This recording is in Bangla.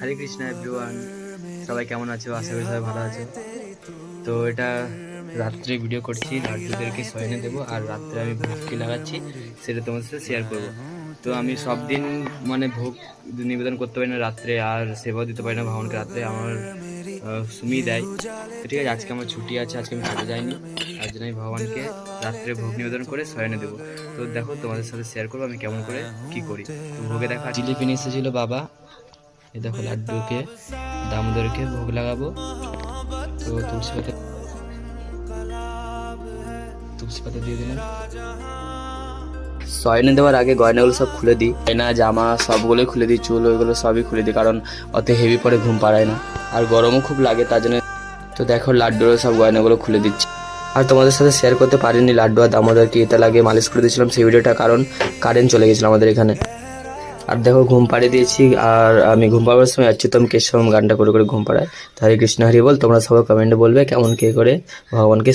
হরে কৃষ্ণ এভরিওয়ান, সবাই কেমন আছো? আশা করি সবাই ভালো আছো। তো এটা রাত্রে ভিডিও করছি, লাড্ডুদেরকে শয়নে দেবো আর রাত্রে আমি ভোগ কি লাগাচ্ছি সেটা তোমাদের সাথে শেয়ার করব। তো আমি সব দিন মানে ভোগ নিবেদন করতে পারি না রাত্রে, আর সেবাও দিতে পারি না ভগবানকে রাত্রে, আমার সুমি দেয়। তো ঠিক আছে, আজকে আমার ছুটি আছে, আজকে আমি কাজে যাইনি, তার জন্য আমি ভগবানকে রাত্রে ভোগ নিবেদন করে শয়নে দেবো। তো দেখো, তোমাদের সাথে শেয়ার করবো আমি কেমন করে কি করি। তো ভোগে দেখা জিলিপি নিয়ে এসেছিল বাবা, এই দেখো লাড্ডুকে দামোদরকে ভোগ লাগাবো। তো তুলসী পাতা দিয়ে দিলাম। শয়নে দেওয়ার আগে গয়নাগুলো সব খুলে দিই, গয়না জামা সবগুলোই খুলে দিই, চুল ওইগুলো সবই খুলে দিই, কারণ অত হেভি পরে ঘুম পাড়ায় না আর গরমও খুব লাগে তার জন্য। তো দেখো লাড্ডুর সব গয়নাগুলো খুলে দিচ্ছি। আর তোমাদের সাথে শেয়ার করতে পারিনি লাড্ডু আর দামোদরকে এটা লাগে মালিশ করে দিয়েছিলাম সেই ভিডিওটা, কারণ কারেন্ট চলে গেছিলো আমাদের এখানে। আর দেখো ঘুম পাড়িয়ে দিয়েছি, আর আমি ঘুম পাড়াবার সময় যাচ্ছি তো আমি কেশব গানটা করে করে ঘুম পাড়াই। তো হরে কৃষ্ণ হরি বল, তোমরা সবাই কমেন্টে বলবে কেমন কে করে ভগবানকে